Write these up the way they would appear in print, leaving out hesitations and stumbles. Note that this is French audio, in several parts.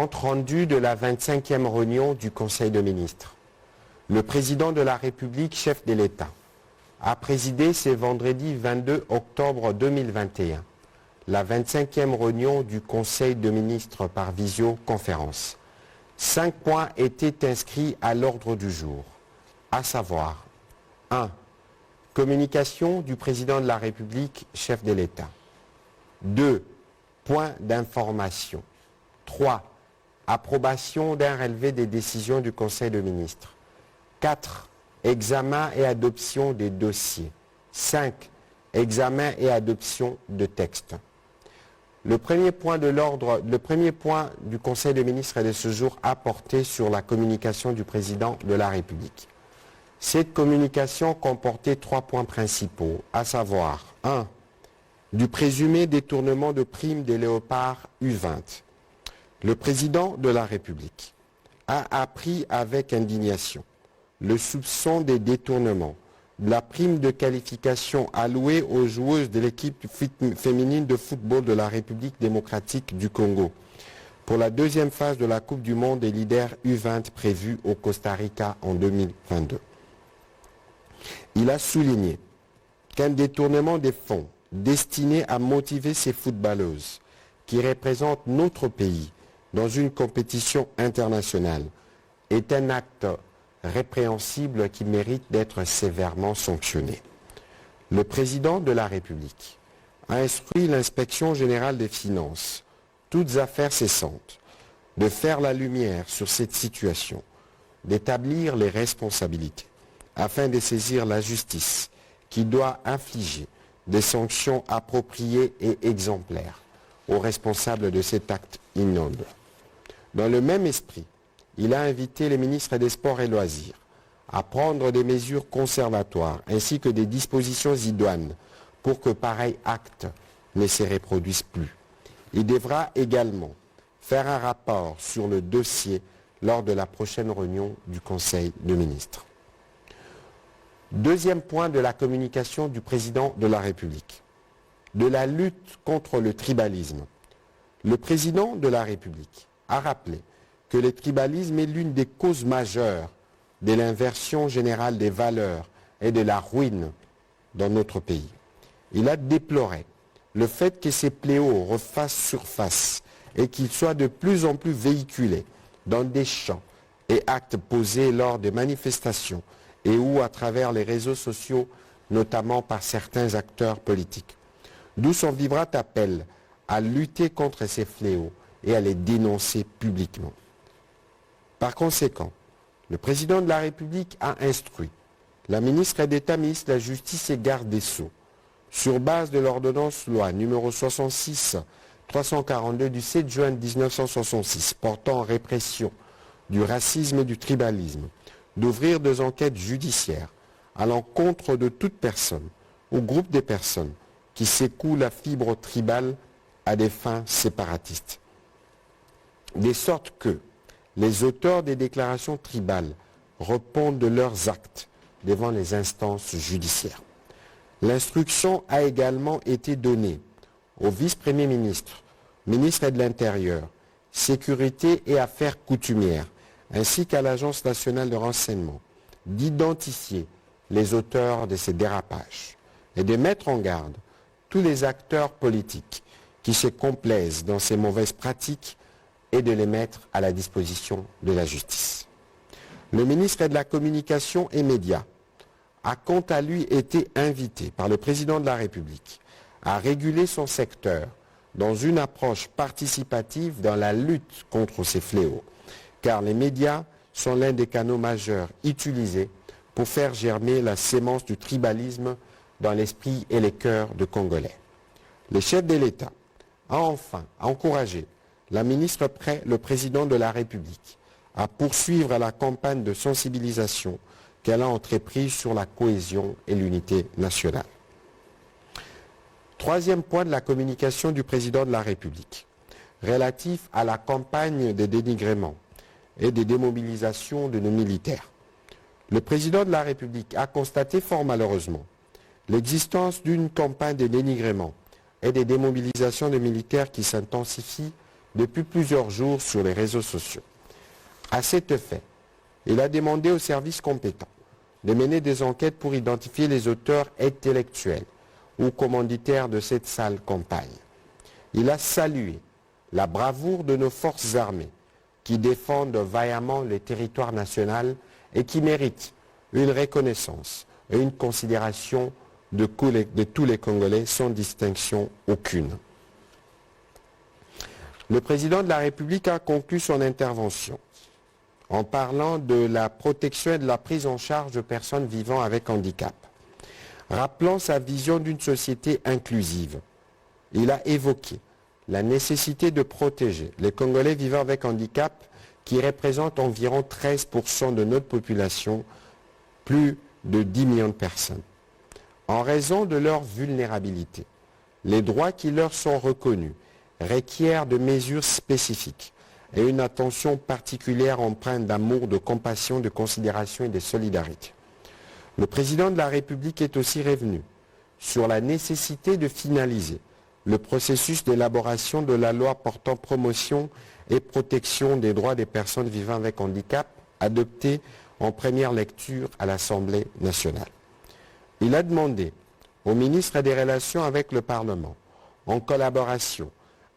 Compte rendu de la 25e réunion du Conseil de ministres. Le président de la République, chef de l'État, a présidé ce vendredi 22 octobre 2021 la 25e réunion du Conseil de ministres par visioconférence. 5 points étaient inscrits à l'ordre du jour, à savoir 1. Communication du président de la République, chef de l'État. 2. Point d'information. 3. Approbation d'un relevé des décisions du Conseil de ministres. 4. Examen et adoption des dossiers. 5. Examen et adoption de textes. Le premier point du Conseil des ministres de ce jour a porté sur la communication du président de la République. Cette communication comportait 3 points principaux, à savoir 1. Du présumé détournement de primes des léopards U-20. Le président de la République a appris avec indignation le soupçon des détournements de la prime de qualification allouée aux joueuses de l'équipe féminine de football de la République démocratique du Congo pour la deuxième phase de la Coupe du monde des leaders U20 prévue au Costa Rica en 2022. Il a souligné qu'un détournement des fonds destiné à motiver ces footballeuses qui représentent notre pays dans une compétition internationale est un acte répréhensible qui mérite d'être sévèrement sanctionné. Le président de la République a instruit l'inspection générale des finances, toutes affaires cessantes, de faire la lumière sur cette situation, d'établir les responsabilités, afin de saisir la justice qui doit infliger des sanctions appropriées et exemplaires aux responsables de cet acte ignoble. Dans le même esprit, il a invité les ministres des Sports et Loisirs à prendre des mesures conservatoires ainsi que des dispositions idoines pour que pareil acte ne se reproduise plus. Il devra également faire un rapport sur le dossier lors de la prochaine réunion du Conseil des ministres. Deuxième point de la communication du président de la République, de la lutte contre le tribalisme. Le président de la République a rappelé que le tribalisme est l'une des causes majeures de l'inversion générale des valeurs et de la ruine dans notre pays. Il a déploré le fait que ces fléaux refassent surface et qu'ils soient de plus en plus véhiculés dans des chants et actes posés lors des manifestations et ou à travers les réseaux sociaux, notamment par certains acteurs politiques. D'où son vibrant appel à lutter contre ces fléaux et à les dénoncer publiquement. Par conséquent, le président de la République a instruit la ministre d'État, ministre de la Justice et garde des Sceaux, sur base de l'ordonnance loi numéro 66-342 du 7 juin 1966 portant en répression du racisme et du tribalisme, d'ouvrir des enquêtes judiciaires à l'encontre de toute personne ou groupe de personnes qui secouent la fibre tribale à des fins séparatistes. De sorte que les auteurs des déclarations tribales répondent de leurs actes devant les instances judiciaires. L'instruction a également été donnée au vice-premier ministre, ministre de l'Intérieur, Sécurité et Affaires coutumières, ainsi qu'à l'Agence nationale de renseignement, d'identifier les auteurs de ces dérapages et de mettre en garde tous les acteurs politiques qui se complaisent dans ces mauvaises pratiques et de les mettre à la disposition de la justice. Le ministre de la Communication et Médias a quant à lui été invité par le président de la République à réguler son secteur dans une approche participative dans la lutte contre ces fléaux, car les médias sont l'un des canaux majeurs utilisés pour faire germer la sémence du tribalisme dans l'esprit et les cœurs de Congolais. Le chef de l'État a enfin encouragé la ministre le président de la République à poursuivre la campagne de sensibilisation qu'elle a entreprise sur la cohésion et l'unité nationale. Troisième point de la communication du président de la République, relatif à la campagne de dénigrement et de démobilisation de nos militaires. Le président de la République a constaté fort malheureusement l'existence d'une campagne de dénigrement et de démobilisation des militaires qui s'intensifie depuis plusieurs jours sur les réseaux sociaux. À cet effet, il a demandé aux services compétents de mener des enquêtes pour identifier les auteurs intellectuels ou commanditaires de cette sale campagne. Il a salué la bravoure de nos forces armées qui défendent vaillamment le territoire national et qui méritent une reconnaissance et une considération de tous les Congolais sans distinction aucune. Le président de la République a conclu son intervention en parlant de la protection et de la prise en charge de personnes vivant avec handicap. Rappelant sa vision d'une société inclusive, il a évoqué la nécessité de protéger les Congolais vivant avec handicap qui représentent environ 13% de notre population, plus de 10 millions de personnes. En raison de leur vulnérabilité, les droits qui leur sont reconnus requièrent de mesures spécifiques et une attention particulière empreinte d'amour, de compassion, de considération et de solidarité. Le président de la République est aussi revenu sur la nécessité de finaliser le processus d'élaboration de la loi portant promotion et protection des droits des personnes vivant avec handicap, adoptée en première lecture à l'Assemblée nationale. Il a demandé au ministre des Relations avec le Parlement, en collaboration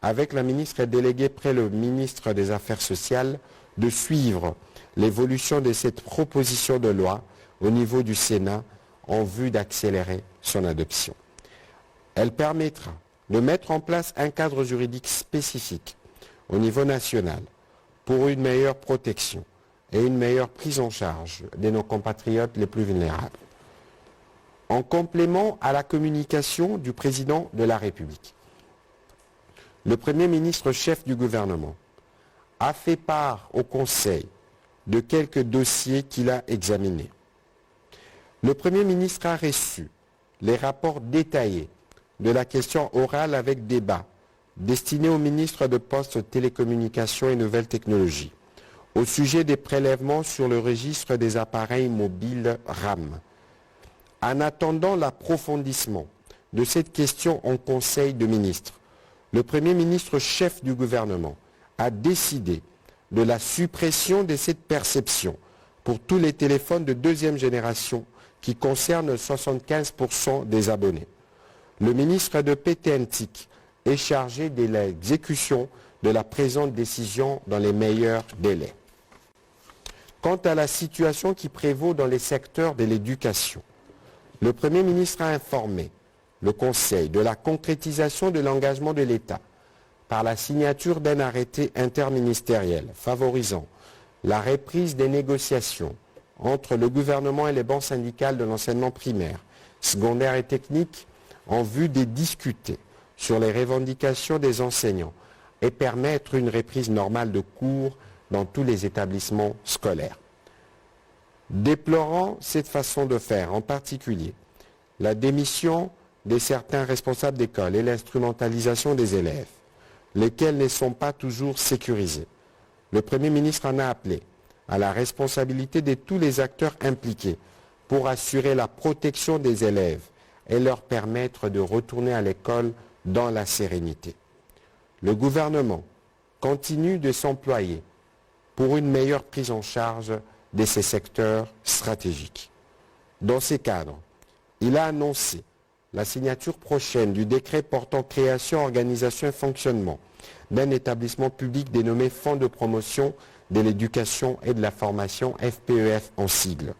avec la ministre déléguée près le ministre des Affaires sociales, de suivre l'évolution de cette proposition de loi au niveau du Sénat en vue d'accélérer son adoption. Elle permettra de mettre en place un cadre juridique spécifique au niveau national pour une meilleure protection et une meilleure prise en charge de nos compatriotes les plus vulnérables. En complément à la communication du président de la République, le Premier ministre chef du gouvernement a fait part au Conseil de quelques dossiers qu'il a examinés. Le Premier ministre a reçu les rapports détaillés de la question orale avec débat destinée au ministre de Postes, Télécommunications et Nouvelles Technologies au sujet des prélèvements sur le registre des appareils mobiles RAM. En attendant l'approfondissement de cette question en Conseil de ministres, le Premier ministre chef du gouvernement a décidé de la suppression de cette perception pour tous les téléphones de deuxième génération qui concernent 75% des abonnés. Le ministre de PTNTIC est chargé de l'exécution de la présente décision dans les meilleurs délais. Quant à la situation qui prévaut dans les secteurs de l'éducation, le Premier ministre a informé le Conseil de la concrétisation de l'engagement de l'État par la signature d'un arrêté interministériel favorisant la reprise des négociations entre le gouvernement et les banques syndicales de l'enseignement primaire, secondaire et technique en vue de discuter sur les revendications des enseignants et permettre une reprise normale de cours dans tous les établissements scolaires. Déplorant cette façon de faire, en particulier la démission de certains responsables d'école et l'instrumentalisation des élèves, lesquels ne sont pas toujours sécurisés, le Premier ministre en a appelé à la responsabilité de tous les acteurs impliqués pour assurer la protection des élèves et leur permettre de retourner à l'école dans la sérénité. Le gouvernement continue de s'employer pour une meilleure prise en charge de ces secteurs stratégiques. Dans ces cadres, il a annoncé la signature prochaine du décret portant création, organisation et fonctionnement d'un établissement public dénommé Fonds de promotion de l'éducation et de la formation, FPEF en sigle,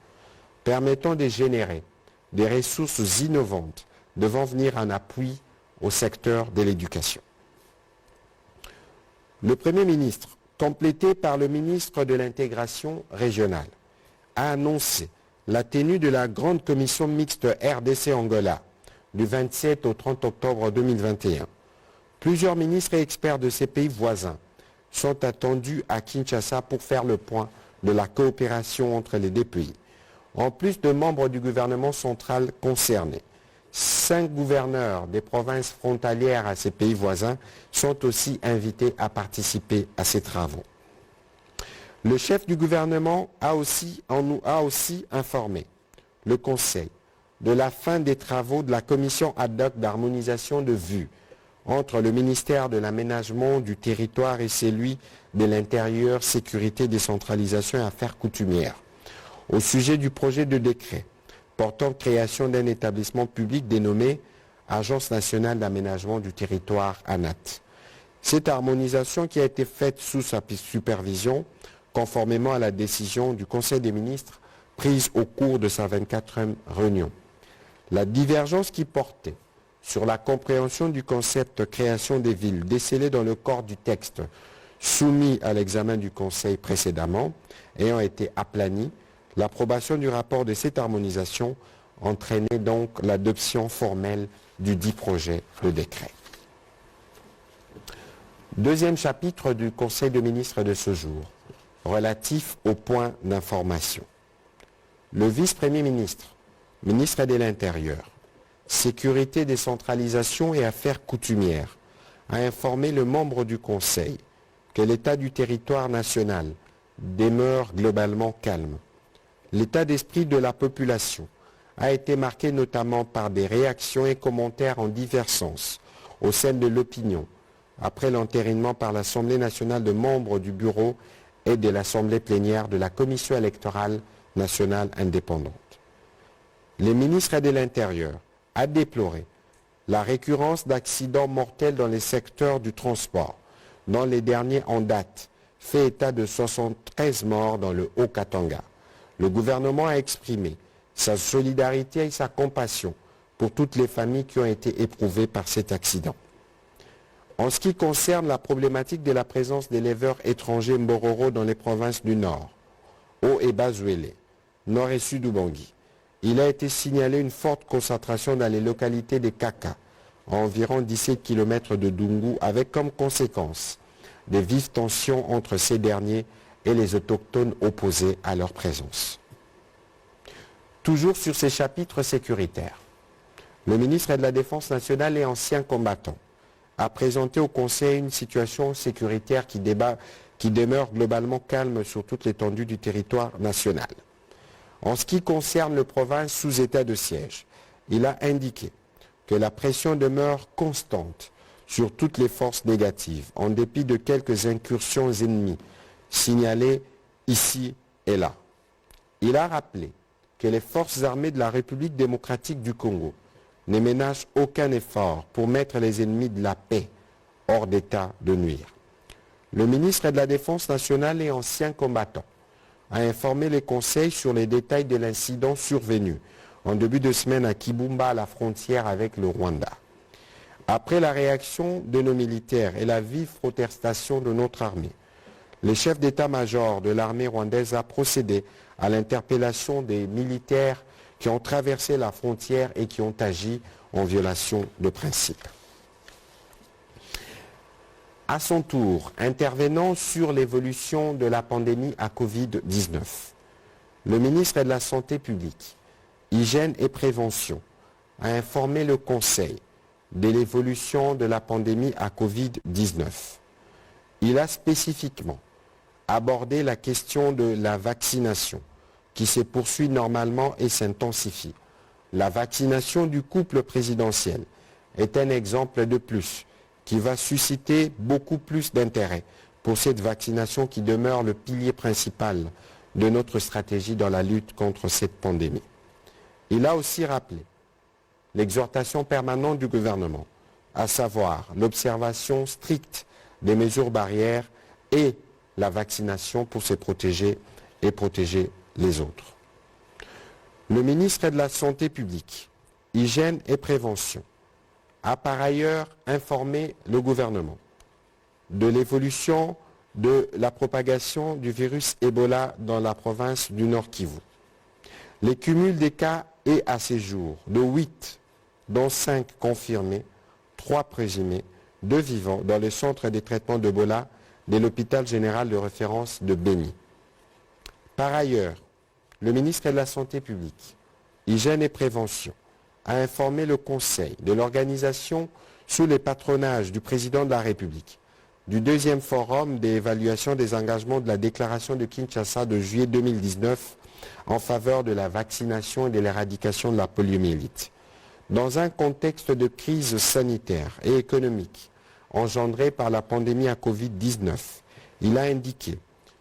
permettant de générer des ressources innovantes devant venir en appui au secteur de l'éducation. Le Premier ministre, complété par le ministre de l'intégration régionale, a annoncé la tenue de la grande commission mixte RDC-Angola du 27 au 30 octobre 2021. Plusieurs ministres et experts de ces pays voisins sont attendus à Kinshasa pour faire le point de la coopération entre les deux pays. En plus de membres du gouvernement central concerné, 5 gouverneurs des provinces frontalières à ces pays voisins sont aussi invités à participer à ces travaux. Le chef du gouvernement a aussi informé le Conseil de la fin des travaux de la commission ad hoc d'harmonisation de vues entre le ministère de l'Aménagement du Territoire et celui de l'Intérieur, Sécurité, Décentralisation et Affaires coutumières au sujet du projet de décret portant création d'un établissement public dénommé Agence nationale d'aménagement du territoire ANAT. Cette harmonisation qui a été faite sous sa supervision, conformément à la décision du Conseil des ministres prise au cours de sa 24e réunion. La divergence qui portait sur la compréhension du concept création des villes décelé dans le corps du texte soumis à l'examen du Conseil précédemment ayant été aplanie, l'approbation du rapport de cette harmonisation entraînait donc l'adoption formelle du dit projet de décret. Deuxième chapitre du Conseil des ministres de ce jour, relatif aux points d'information. Le vice-premier ministre, ministre de l'Intérieur, Sécurité, Décentralisation et Affaires coutumières, a informé le membre du Conseil que l'état du territoire national demeure globalement calme. L'état d'esprit de la population a été marqué notamment par des réactions et commentaires en divers sens au sein de l'opinion, après l'entérinement par l'Assemblée nationale de membres du bureau et de l'Assemblée plénière de la Commission électorale nationale indépendante. Le ministre de l'Intérieur a déploré la récurrence d'accidents mortels dans les secteurs du transport, dont les derniers en date fait état de 73 morts dans le Haut-Katanga. Le gouvernement a exprimé sa solidarité et sa compassion pour toutes les familles qui ont été éprouvées par cet accident. En ce qui concerne la problématique de la présence d'éleveurs étrangers Mbororo dans les provinces du Nord, Haut et Bas-Ouélé, Nord et Sud Ubangui, il a été signalé une forte concentration dans les localités des Kaka, à environ 17 km de Dungu, avec comme conséquence des vives tensions entre ces derniers et les autochtones opposés à leur présence. Toujours sur ces chapitres sécuritaires, le ministre de la Défense nationale et ancien combattant a présenté au Conseil une situation sécuritaire qui demeure globalement calme sur toute l'étendue du territoire national. En ce qui concerne le province sous état de siège, il a indiqué que la pression demeure constante sur toutes les forces négatives, en dépit de quelques incursions ennemies signalées ici et là. Il a rappelé que les forces armées de la République démocratique du Congo ne ménagent aucun effort pour mettre les ennemis de la paix hors d'état de nuire. Le ministre de la Défense nationale et ancien combattant a informé les conseils sur les détails de l'incident survenu en début de semaine à Kibumba, à la frontière avec le Rwanda. Après la réaction de nos militaires et la vive protestation de notre armée, le chef d'état-major de l'armée rwandaise a procédé à l'interpellation des militaires qui ont traversé la frontière et qui ont agi en violation de principes. À son tour, intervenant sur l'évolution de la pandémie à Covid-19, le ministre de la Santé publique, Hygiène et Prévention a informé le Conseil de l'évolution de la pandémie à Covid-19. Il a spécifiquement abordé la question de la vaccination qui se poursuit normalement et s'intensifie. La vaccination du couple présidentiel est un exemple de plus qui va susciter beaucoup plus d'intérêt pour cette vaccination qui demeure le pilier principal de notre stratégie dans la lutte contre cette pandémie. Il a aussi rappelé l'exhortation permanente du gouvernement, à savoir l'observation stricte des mesures barrières et la vaccination pour se protéger et protéger les autres. Le ministre de la Santé publique, Hygiène et Prévention a par ailleurs informé le gouvernement de l'évolution de la propagation du virus Ebola dans la province du Nord Kivu. Les cumuls des cas est à ce jour de 8, dont 5 confirmés, 3 présumés, 2 vivants dans le centre de traitement d'Ebola de l'hôpital général de référence de Béni. Par ailleurs, le ministre de la Santé publique, Hygiène et Prévention a informé le Conseil de l'organisation sous le patronage du président de la République du deuxième forum d'évaluation des engagements de la déclaration de Kinshasa de juillet 2019 en faveur de la vaccination et de l'éradication de la poliomyélite. Dans un contexte de crise sanitaire et économique engendrée par la pandémie à Covid-19, il a indiqué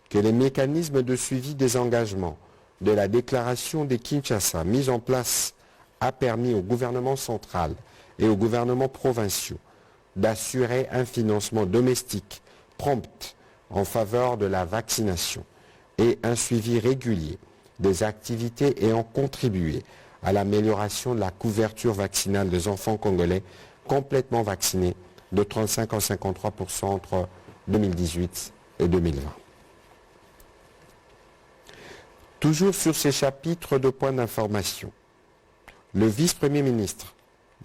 que les mécanismes de suivi des engagements de la déclaration de Kinshasa mise en place a permis au gouvernement central et aux gouvernements provinciaux d'assurer un financement domestique prompt en faveur de la vaccination et un suivi régulier des activités ayant contribué à l'amélioration de la couverture vaccinale des enfants congolais complètement vaccinés de 35 à 53% entre 2018 et 2020. Toujours sur ces chapitres de points d'information, le vice-premier ministre,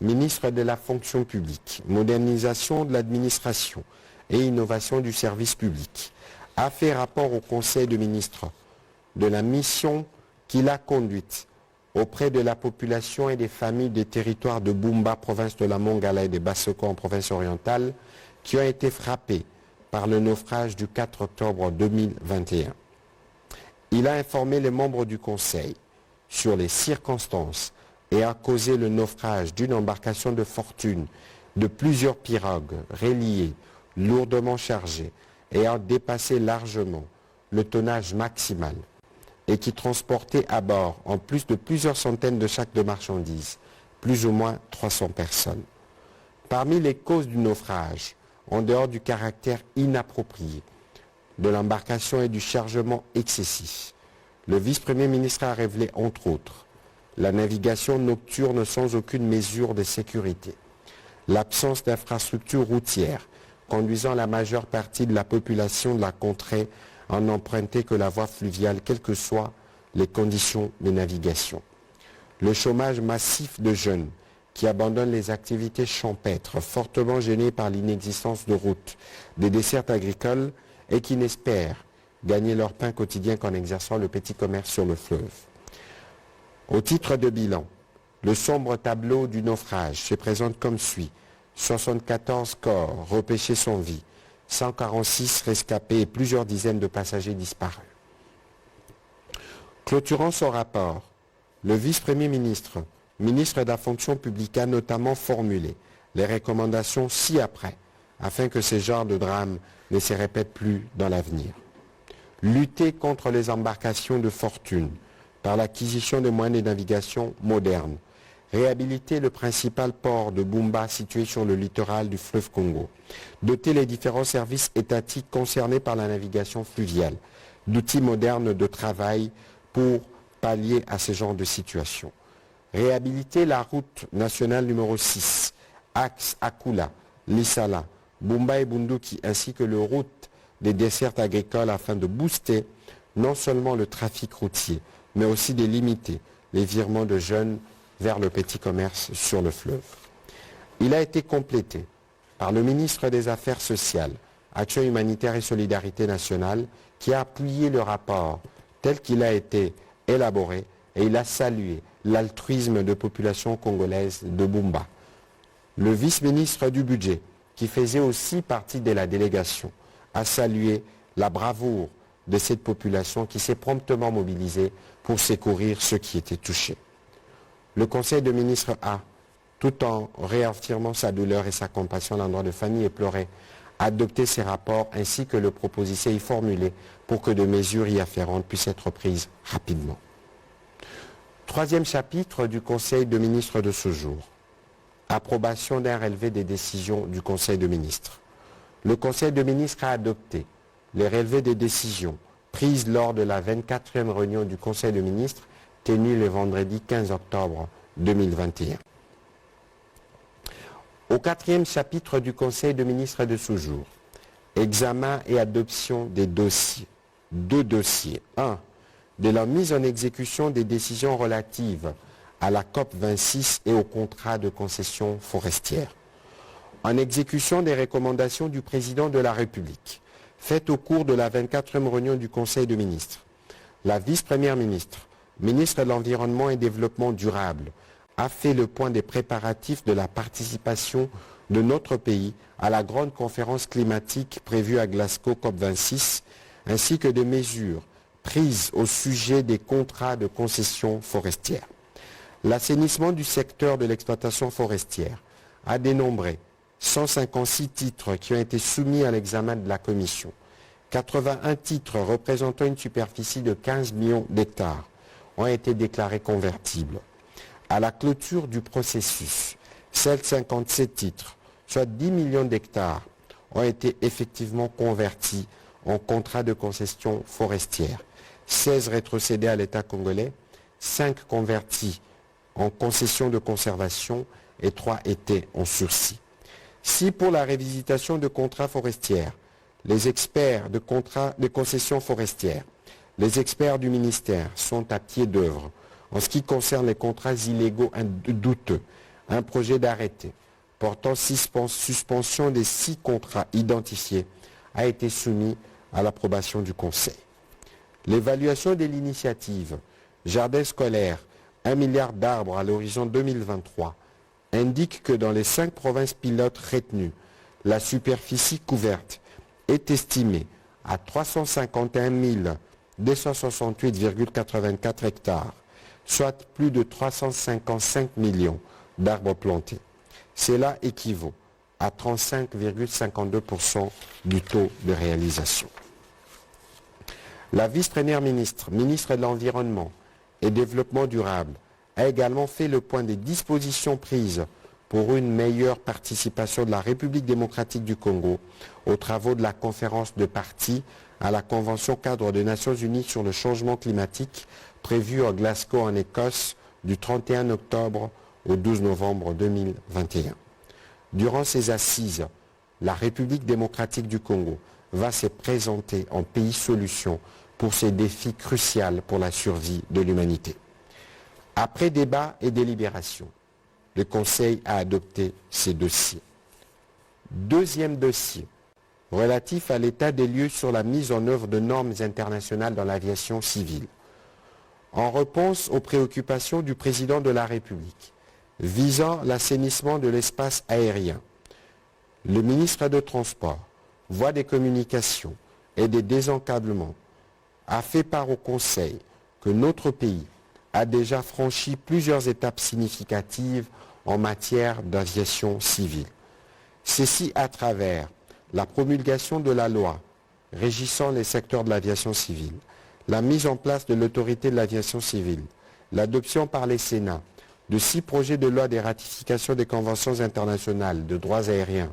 ministre de la fonction publique, modernisation de l'administration et innovation du service public, a fait rapport au Conseil de ministres de la mission qu'il a conduite auprès de la population et des familles des territoires de Bumba, province de la Mongala et de Bassoko en province orientale, qui ont été frappés par le naufrage du 4 octobre 2021. Il a informé les membres du Conseil sur les circonstances et a causé le naufrage d'une embarcation de fortune de plusieurs pirogues reliées, lourdement chargées, ayant dépassé largement le tonnage maximal et qui transportait à bord, en plus de plusieurs centaines de sacs de marchandises, plus ou moins 300 personnes. Parmi les causes du naufrage, en dehors du caractère inapproprié de l'embarcation et du chargement excessif, le vice-premier ministre a révélé, entre autres, la navigation nocturne sans aucune mesure de sécurité, l'absence d'infrastructures routières conduisant la majeure partie de la population de la contrée à n'emprunter que la voie fluviale, quelles que soient les conditions de navigation. Le chômage massif de jeunes qui abandonnent les activités champêtres, fortement gênés par l'inexistence de routes, des dessertes agricoles et qui n'espèrent gagner leur pain quotidien qu'en exerçant le petit commerce sur le fleuve. Au titre de bilan, le sombre tableau du naufrage se présente comme suit. 74 corps repêchés sans vie, 146 rescapés et plusieurs dizaines de passagers disparus. Clôturant son rapport, le vice-premier ministre, ministre de la fonction publique, a notamment formulé les recommandations ci-après, afin que ce genre de drame ne se répète plus dans l'avenir. Lutter contre les embarcations de fortune par l'acquisition de moyens de navigation modernes. Réhabiliter le principal port de Bumba situé sur le littoral du fleuve Congo. Doter les différents services étatiques concernés par la navigation fluviale d'outils modernes de travail pour pallier à ce genre de situation. Réhabiliter la route nationale numéro 6, axe Akula, Lissala, Bumba et Bunduki, ainsi que le route des dessertes agricoles afin de booster non seulement le trafic routier, mais aussi de limiter les virements de jeunes vers le petit commerce sur le fleuve. Il a été complété par le ministre des Affaires sociales, Action humanitaire et solidarité nationale, qui a appuyé le rapport tel qu'il a été élaboré et il a salué l'altruisme de population congolaise de Bumba. Le vice-ministre du budget, qui faisait aussi partie de la délégation, a salué la bravoure de cette population qui s'est promptement mobilisée pour secourir ceux qui étaient touchés. Le Conseil de ministres a, tout en réaffirmant sa douleur et sa compassion à l'endroit de familles éplorées, adopté ces rapports ainsi que les propositions y formulées pour que des mesures y afférentes puissent être prises rapidement. Troisième chapitre du Conseil de ministres de ce jour. Approbation d'un relevé des décisions du Conseil de ministres. Le Conseil de ministres a adopté les relevés des décisions prises lors de la 24e réunion du Conseil de ministres tenue le vendredi 15 octobre 2021. Au quatrième chapitre du Conseil de ministres de ce jour, examen et adoption des dossiers. Deux dossiers. 1. De la mise en exécution des décisions relatives à la COP 26 et au contrat de concession forestière. En exécution des recommandations du président de la République, faites au cours de la 24e réunion du Conseil de ministres, la vice-première ministre, ministre de l'Environnement et Développement durable, a fait le point des préparatifs de la participation de notre pays à la grande conférence climatique prévue à Glasgow COP26, ainsi que des mesures prises au sujet des contrats de concession forestière. L'assainissement du secteur de l'exploitation forestière a dénombré 156 titres qui ont été soumis à l'examen de la Commission. 81 titres représentant une superficie de 15 millions d'hectares ont été déclarés convertibles. À la clôture du processus, 57 titres, soit 10 millions d'hectares, ont été effectivement convertis en contrats de concession forestière. 16 rétrocédés à l'État congolais, 5 convertis en concession de conservation et 3 étaient en sursis. Si pour la révisitation de contrats forestières, les experts de contrats de concession forestière, les experts du ministère sont à pied d'œuvre en ce qui concerne les contrats illégaux douteux, un projet d'arrêté portant suspension des 6 contrats identifiés a été soumis à l'approbation du Conseil. L'évaluation de l'initiative Jardin scolaire, 1 milliard d'arbres à l'horizon 2023, indique que dans les 5 provinces pilotes retenues, la superficie couverte est estimée à 351 268,84 hectares, soit plus de 355 millions d'arbres plantés. Cela équivaut à 35,52% du taux de réalisation. La vice-première ministre, ministre de l'Environnement et Développement durable, a également fait le point des dispositions prises pour une meilleure participation de la République démocratique du Congo aux travaux de la conférence de parties à la Convention cadre des Nations Unies sur le changement climatique prévue à Glasgow en Écosse du 31 octobre au 12 novembre 2021. Durant ces assises, la République démocratique du Congo va se présenter en pays solution pour ces défis cruciaux pour la survie de l'humanité. Après débat et délibération, le Conseil a adopté ces dossiers. Deuxième dossier, relatif à l'état des lieux sur la mise en œuvre de normes internationales dans l'aviation civile. En réponse aux préoccupations du président de la République visant l'assainissement de l'espace aérien, le ministre des Transports, Voies des Communications et des Désencadrements a fait part au Conseil que notre pays a déjà franchi plusieurs étapes significatives en matière d'aviation civile. Ceci à travers la promulgation de la loi régissant les secteurs de l'aviation civile, la mise en place de l'autorité de l'aviation civile, l'adoption par les Sénats de 6 projets de loi de ratification des conventions internationales de droits aériens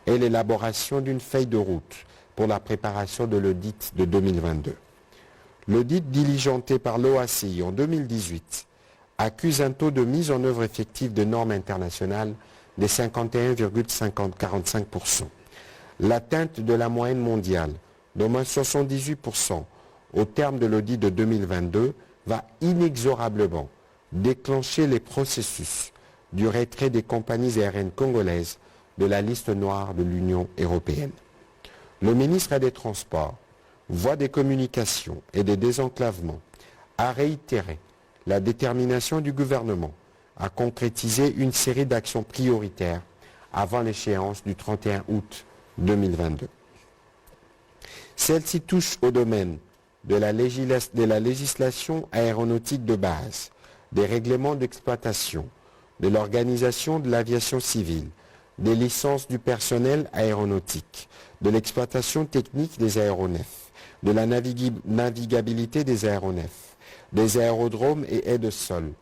et l'élaboration d'une feuille de route pour la préparation de l'audit de 2022. L'audit diligenté par l'OACI en 2018 accuse un taux de mise en œuvre effective de normes internationales de 51,45%. L'atteinte de la moyenne mondiale d'au moins 78% au terme de l'audit de 2022 va inexorablement déclencher les processus du retrait des compagnies aériennes congolaises de la liste noire de l'Union européenne. Le ministre des Transports, Voies des Communications et des Désenclavements a réitéré la détermination du gouvernement à concrétiser une série d'actions prioritaires avant l'échéance du 31 août 2022. Celle-ci touche au domaine de la législation aéronautique de base, des règlements d'exploitation, de l'organisation de l'aviation civile, des licences du personnel aéronautique, de l'exploitation technique des aéronefs, de la navigabilité des aéronefs, des aérodromes et aides-sols,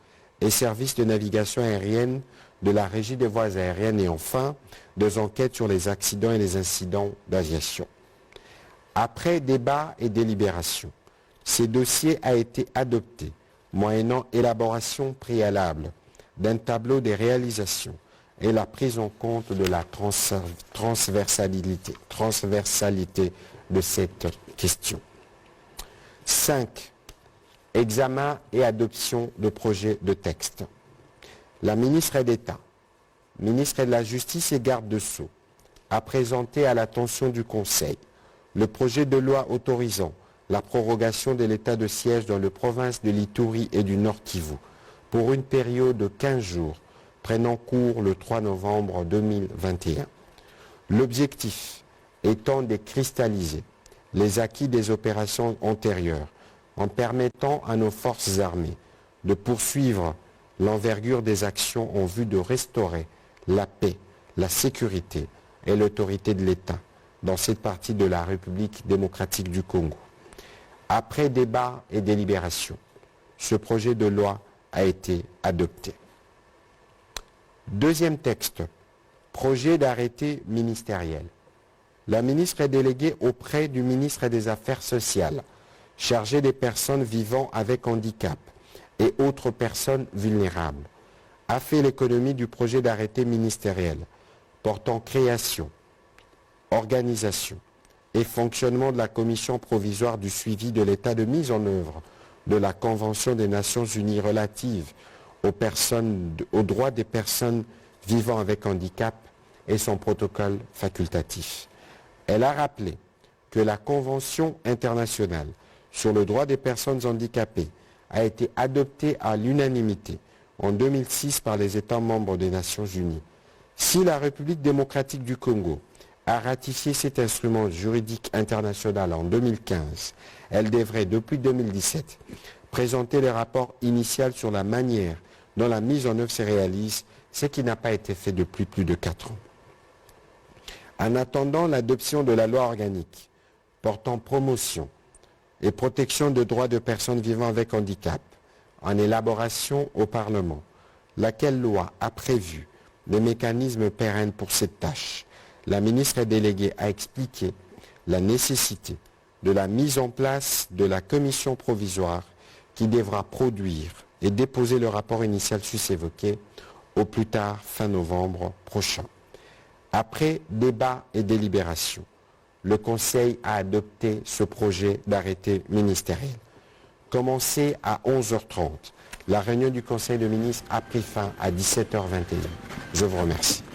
et services de navigation aérienne, de la régie des voies aériennes et enfin des enquêtes sur les accidents et les incidents d'aviation. Après débat et délibération, ce dossier a été adopté moyennant élaboration préalable d'un tableau des réalisations et la prise en compte de la transversalité de cette question. 5. Examen et adoption de projets de texte. La ministre d'État, ministre de la Justice et garde de Sceaux, a présenté à l'attention du Conseil le projet de loi autorisant la prorogation de l'état de siège dans les provinces de l'Ituri et du Nord Kivu pour une période de 15 jours prenant cours le 3 novembre 2021. L'objectif étant de cristalliser les acquis des opérations antérieures en permettant à nos forces armées de poursuivre l'envergure des actions en vue de restaurer la paix, la sécurité et l'autorité de l'État dans cette partie de la République démocratique du Congo. Après débat et délibération, ce projet de loi a été adopté. Deuxième texte, projet d'arrêté ministériel. La ministre est déléguée auprès du ministre des Affaires sociales, chargé des personnes vivant avec handicap et autres personnes vulnérables, a fait l'économie du projet d'arrêté ministériel portant création, organisation et fonctionnement de la commission provisoire du suivi de l'état de mise en œuvre de la Convention des Nations Unies relative aux droits des personnes vivant avec handicap et son protocole facultatif. Elle a rappelé que la Convention internationale sur le droit des personnes handicapées a été adoptée à l'unanimité en 2006 par les États membres des Nations Unies. Si la République démocratique du Congo a ratifié cet instrument juridique international en 2015, elle devrait, depuis 2017, présenter le rapport initial sur la manière dont la mise en œuvre se réalise, ce qui n'a pas été fait depuis plus de 4 ans. En attendant l'adoption de la loi organique portant promotion et protection des droits de personnes vivant avec handicap, en élaboration au Parlement, laquelle loi a prévu des mécanismes pérennes pour cette tâche, la ministre déléguée a expliqué la nécessité de la mise en place de la commission provisoire qui devra produire et déposer le rapport initial sus-évoqué au plus tard fin novembre prochain. Après débat et délibération, le Conseil a adopté ce projet d'arrêté ministériel. Commencé à 11h30, la réunion du Conseil de ministres a pris fin à 17h21. Je vous remercie.